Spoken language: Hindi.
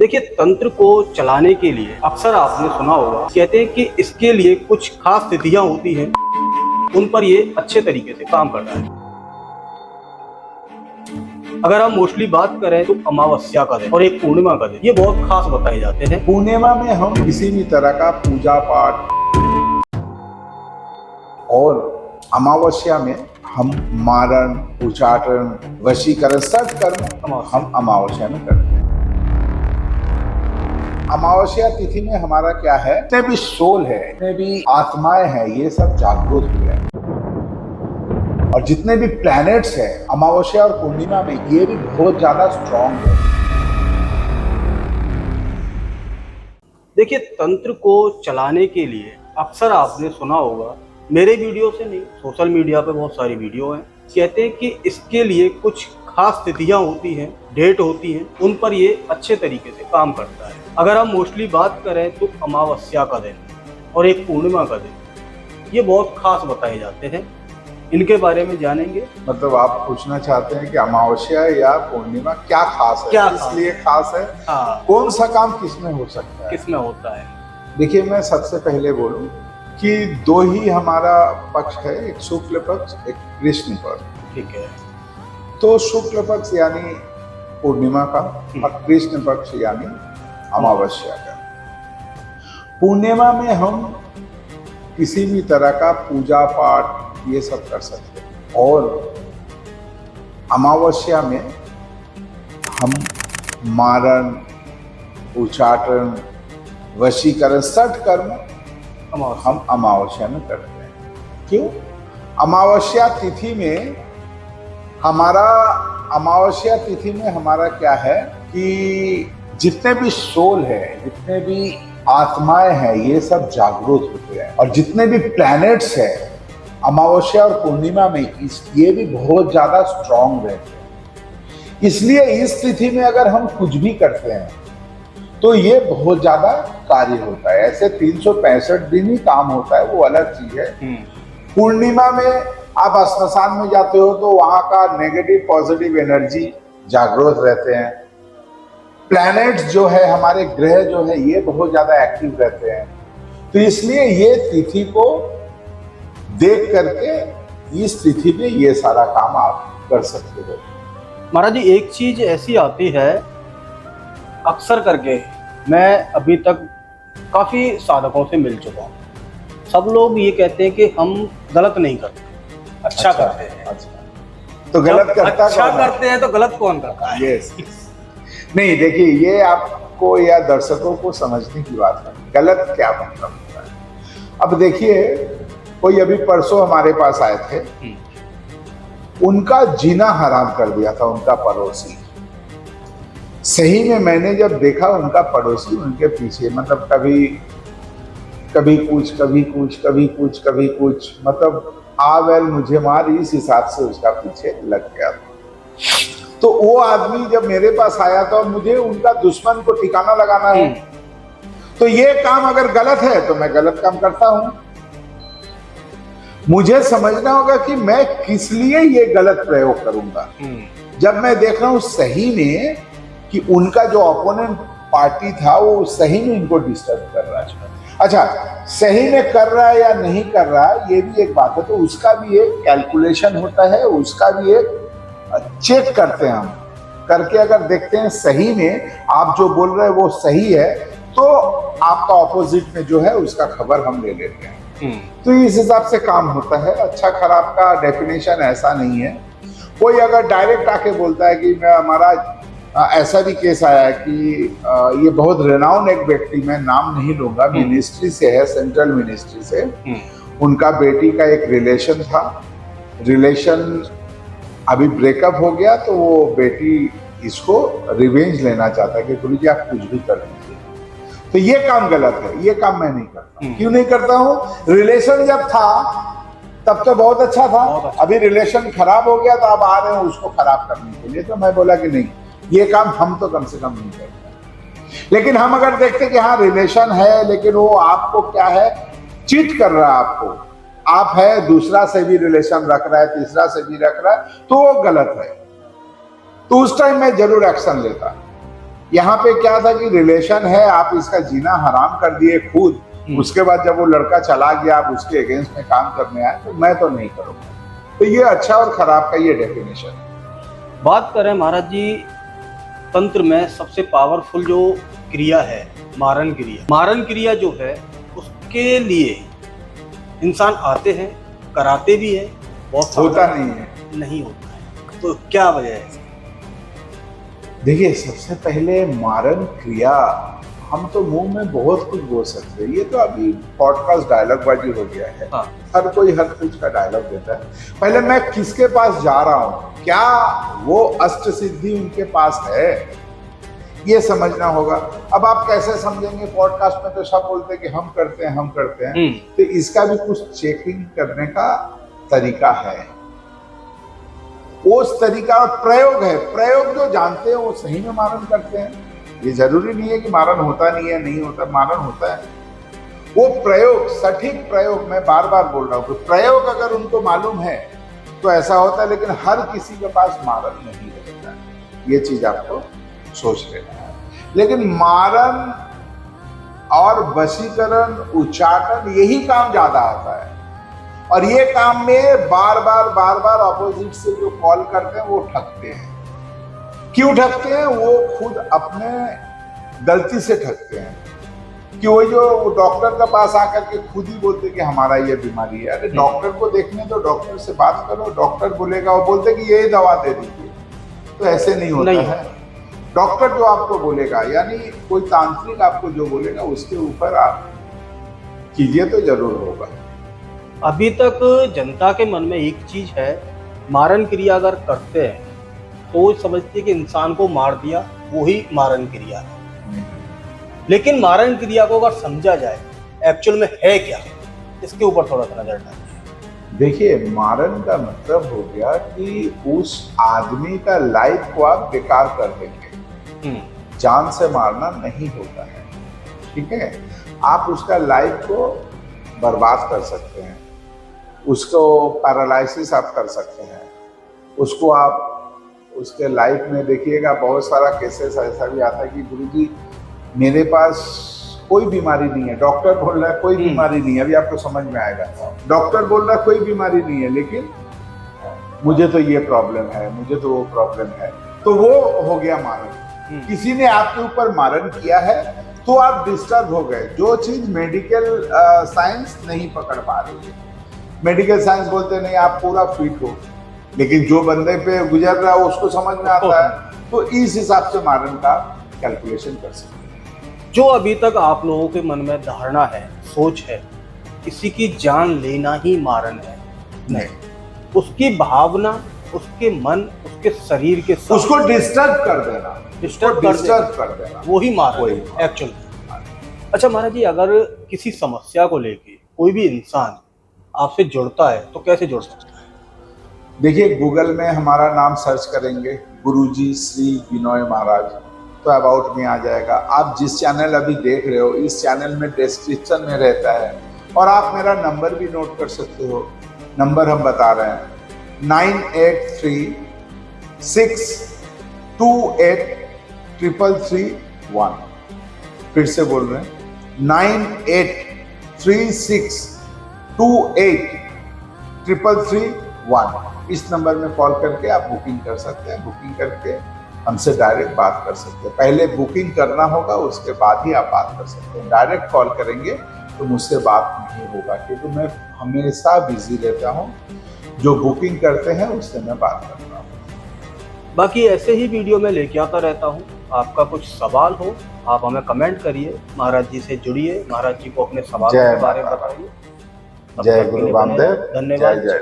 देखिए, तंत्र को चलाने के लिए अक्सर आपने सुना होगा, कहते हैं कि इसके लिए कुछ खास तिथियां होती हैं, उन पर ये अच्छे तरीके से काम करता है। अगर हम मोस्टली बात करें तो अमावस्या का दिन और एक पूर्णिमा का दिन ये बहुत खास बताए जाते हैं। पूर्णिमा में हम किसी भी तरह का पूजा पाठ और अमावस्या में हम मारण, उच्चाटन, वशीकरण सब कर्म हम अमावस्या में करते हैं। अमावस्या तिथि में हमारा क्या है, जितने भी सोल है, जितने भी आत्माएं हैं, ये सब जागरूक हुए हैं। और जितने भी प्लैनेट्स हैं अमावस्या और पूर्णिमा में, ये भी बहुत ज्यादा स्ट्रॉन्ग है। देखिए, तंत्र को चलाने के लिए अक्सर आपने सुना होगा, मेरे वीडियो से नहीं, सोशल मीडिया पे बहुत सारी वीडियो हैं, कहते हैं कि इसके लिए कुछ खास तिथियां होती हैं, डेट होती हैं, उन पर ये अच्छे तरीके से काम करता है। अगर हम मोस्टली बात करें तो अमावस्या का दिन और एक पूर्णिमा का दिन ये बहुत खास बताए जाते हैं। इनके बारे में जानेंगे। मतलब आप पूछना चाहते हैं कि अमावस्या या पूर्णिमा क्या खास है, क्या इसलिए खास है, हाँ, कौन सा काम किसमें हो सकता है, किसमें होता है। देखिए, मैं सबसे पहले बोलूं कि दो ही हमारा पक्ष है, एक शुक्ल पक्ष, एक कृष्ण पक्ष। ठीक है। तो शुक्ल पक्ष यानी पूर्णिमा का और कृष्ण पक्ष यानी अमावस्या का। पूर्णिमा में हम किसी भी तरह का पूजा पाठ ये सब कर सकते हैं और अमावस्या में हम मारण, उच्चाटन, वशीकरण सठ कर्म हम अमावस्या में करते हैं। क्यों? अमावस्या तिथि में हमारा क्या है कि जितने भी सोल है, जितने भी आत्माएं हैं, ये सब जागरूक होते हैं। और जितने भी प्लैनेट्स हैं अमावस्या और पूर्णिमा में, ये भी बहुत ज्यादा स्ट्रॉन्ग रहते हैं। इसलिए इस तिथि में अगर हम कुछ भी करते हैं तो ये बहुत ज्यादा कार्य होता है। ऐसे 365 दिन ही काम होता है, वो अलग चीज है। पूर्णिमा में आप स्मशान में जाते हो तो वहां का नेगेटिव पॉजिटिव एनर्जी जागरूक रहते हैं। प्लैनेट्स जो है, हमारे ग्रह जो है, ये बहुत ज्यादा एक्टिव रहते हैं। तो इसलिए ये तिथि को देख करके इस तिथि में ये सारा काम आप कर सकते हो। महाराज जी, एक चीज ऐसी आती है अक्सर करके, मैं अभी तक काफी साधकों से मिल चुका हूँ, सब लोग ये कहते हैं कि हम गलत नहीं करते, अच्छा करते हैं। अच्छा, तो गलत करता अच्छा करते हैं तो गलत कौन करता है? यस। नहीं, देखिए, ये आपको या दर्शकों को समझने की बात है, गलत क्या मतलब होता है। अब देखिए, कोई अभी परसों हमारे पास आए थे, उनका जीना हराम कर दिया था उनका पड़ोसी। सही में मैंने जब देखा उनका पड़ोसी उनके पीछे, मतलब कभी कुछ, मतलब आवेल मुझे मार, इस हिसाब से उसका पीछे लग गया था। तो वो आदमी जब मेरे पास आया तो मुझे उनका दुश्मन को ठिकाना लगाना है। तो ये काम अगर गलत है तो मैं गलत काम करता हूं। मुझे समझना होगा कि मैं किस लिए ये गलत प्रयोग करूंगा। जब मैं देख रहा हूं सही में कि उनका जो ओपोनेंट पार्टी था वो सही में इनको डिस्टर्ब कर रहा है, अच्छा, सही में कर रहा है या नहीं कर रहा है, ये भी एक बात है। तो उसका भी एक कैलकुलेशन होता है, उसका भी एक चेक करते हैं हम, करके अगर देखते हैं सही में आप जो बोल रहे हैं वो सही है, तो आपका ऑपोजिट में जो है उसका खबर हम ले लेते हैं। तो इस हिसाब से काम होता है। अच्छा खराब का डेफिनेशन ऐसा नहीं है। कोई अगर डायरेक्ट आके बोलता है कि मैं हमारा ऐसा भी केस आया है कि ये बहुत रेनाउंड एक व्यक्ति, मैं नाम नहीं लूंगा, मिनिस्ट्री से है, सेंट्रल मिनिस्ट्री से, उनका बेटी का एक रिलेशन था, रिलेशन अभी ब्रेकअप हो गया, तो वो बेटी इसको रिवेंज लेना चाहता है कि गुरुजी आप कुछ भी कर लीजिए। तो ये काम गलत है, ये काम मैं नहीं करता। क्यों नहीं करता हूँ? रिलेशन जब था तब तो बहुत अच्छा था, अभी रिलेशन खराब हो गया तो आप आ रहे हो उसको खराब करने के लिए। तो मैं बोला कि नहीं, ये काम हम तो कम से कम नहीं करते। लेकिन हम अगर देखते कि हाँ रिलेशन है, लेकिन वो आपको क्या है, चीट कर रहा है आपको, आप है दूसरा से भी रिलेशन रख रहा है, तीसरा से भी रख रहा है, तो वो गलत है। तो उस टाइम मैं जरूर एक्शन लेता। यहाँ पे क्या था कि रिलेशन है, आप इसका जीना हराम कर दिए खुद, उसके बाद जब वो लड़का चला गया आप उसके अगेंस्ट में काम करने आए, तो मैं तो नहीं करूँगा। तो ये अच्छा और खराब का ये डेफिनेशन है। बात करें महाराज जी, तंत्र में सबसे पावरफुल जो क्रिया है मारन क्रिया। मारन क्रिया जो है उसके लिए इंसान आते हैं, कराते भी हैं, बहुत होता नहीं होता है। तो क्या वजह है? देखिए, सबसे पहले मारन क्रिया, हम तो मुंह में बहुत कुछ बोल सकते हैं, ये तो अभी पॉडकास्ट डायलॉग बाजी हो गया है। हाँ। हर कोई हर कुछ का डायलॉग देता है। पहले मैं किसके पास जा रहा हूं, क्या वो अष्ट सिद्धि उनके पास है, ये समझना होगा। अब आप कैसे समझेंगे, पॉडकास्ट में तो सब बोलते हैं कि हम करते हैं, तो इसका भी कुछ चेकिंग करने का तरीका है, उस तरीका और प्रयोग है। प्रयोग जो जानते हैं वो सही में मारन करते हैं। ये जरूरी नहीं है कि मारन होता नहीं है, नहीं होता, मारन होता है। वो प्रयोग, सटीक प्रयोग, मैं बार बार बोल रहा हूँ कि प्रयोग अगर उनको मालूम है तो ऐसा होता है, लेकिन हर किसी के पास मारन नहीं रहता है, ये चीज आपको सोच लेना है। लेकिन मारन और वशीकरण, उच्चाटन, यही काम ज्यादा आता है, और ये काम में बार बार ऑपोजिट से जो कॉल करते हैं वो ठगते हैं। क्यों ठगते हैं? वो खुद अपने गलती से ठगते हैं कि वो जो डॉक्टर के पास आकर के खुद ही बोलते कि हमारा ये बीमारी है। अरे डॉक्टर को देखने दो, डॉक्टर से बात करो, डॉक्टर बोलेगा, वो बोलते कि ये दवा दे दीजिए, तो ऐसे नहीं होता है। डॉक्टर जो आपको बोलेगा, यानी कोई तांत्रिक आपको जो बोलेगा उसके ऊपर आप कीजिए तो जरूर होगा। अभी तक जनता के मन में एक चीज है, मारन क्रिया अगर करते हैं तो वो समझते हैं कि इंसान को मार दिया, वो ही मारन क्रिया है। लेकिन मारन क्रिया को अगर समझा जाए एक्चुअल में है क्या, इसके ऊपर थोड़ा सा नजर डालिए। देखिए, मारन का मतलब हो गया कि उस आदमी का लाइफ को आप बेकार कर देंगे। जान से मारना नहीं होता है, ठीक है। आप उसका लाइफ को बर्बाद कर सकते हैं, उसको पैरालिसिस आप कर सकते हैं, उसको आप उसके लाइफ में देखिएगा बहुत सारा केसेस ऐसा भी आता है कि गुरुजी मेरे पास कोई बीमारी नहीं है, डॉक्टर बोल रहा है कोई बीमारी नहीं है, अभी आपको समझ में आएगा, डॉक्टर बोल रहा है कोई बीमारी नहीं है, लेकिन मुझे तो ये प्रॉब्लम है, मुझे तो वो प्रॉब्लम है, तो वो हो गया मारन। किसी ने आपके ऊपर मारन किया है तो आप डिस्टर्ब हो गए, जो चीज मेडिकल साइंस नहीं पकड़ पा रही है। मेडिकल साइंस बोलते नहीं आप पूरा फिट हो, लेकिन जो बंदे पे गुजर रहा है उसको समझ में आता है, तो इस हिसाब से मारन का कैलकुलेशन कर सकते हैं। जो अभी तक आप लोगों के मन में धारणा है, सोच है, किसी की जान लेना ही मारन है, नहीं, उसकी भावना, उसके मन, उसके शरीर के साथ उसको डिस्टर्ब कर देना, डिस्टर्ब कर देना, वो ही मारन एक्चुअल। अच्छा महाराज जी, अगर किसी समस्या को लेके कोई भी इंसान आपसे जुड़ता है तो कैसे जुड़ सकता है? देखिए, गूगल में हमारा नाम सर्च करेंगे, गुरुजी श्री बिनोय महाराज, तो अबाउट में आ जाएगा। आप जिस चैनल अभी देख रहे हो, इस चैनल में डिस्क्रिप्शन में रहता है, और आप मेरा नंबर भी नोट कर सकते हो। नंबर हम बता रहे हैं 9836283331। फिर से बोल रहे हैं 9836283331। इस नंबर में कॉल करके आप बुकिंग कर सकते हैं। बुकिंग करके हमसे डायरेक्ट बात कर सकते हैं। पहले बुकिंग करना होगा, उसके बाद ही आप बात कर सकते हैं। डायरेक्ट कॉल करेंगे तो मुझसे बात नहीं होगा, क्योंकि मैं हमेशा बिजी रहता हूँ। जो बुकिंग करते हैं उससे मैं बात करता हूँ। बाकी ऐसे ही वीडियो में लेके आता रहता हूँ। आपका कुछ सवाल हो आप हमें कमेंट करिए, महाराज जी से जुड़िए, महाराज जी को अपने सवाल के बारे में बताइए। जय गुरु रामदेव, धन्यवाद। जय जय।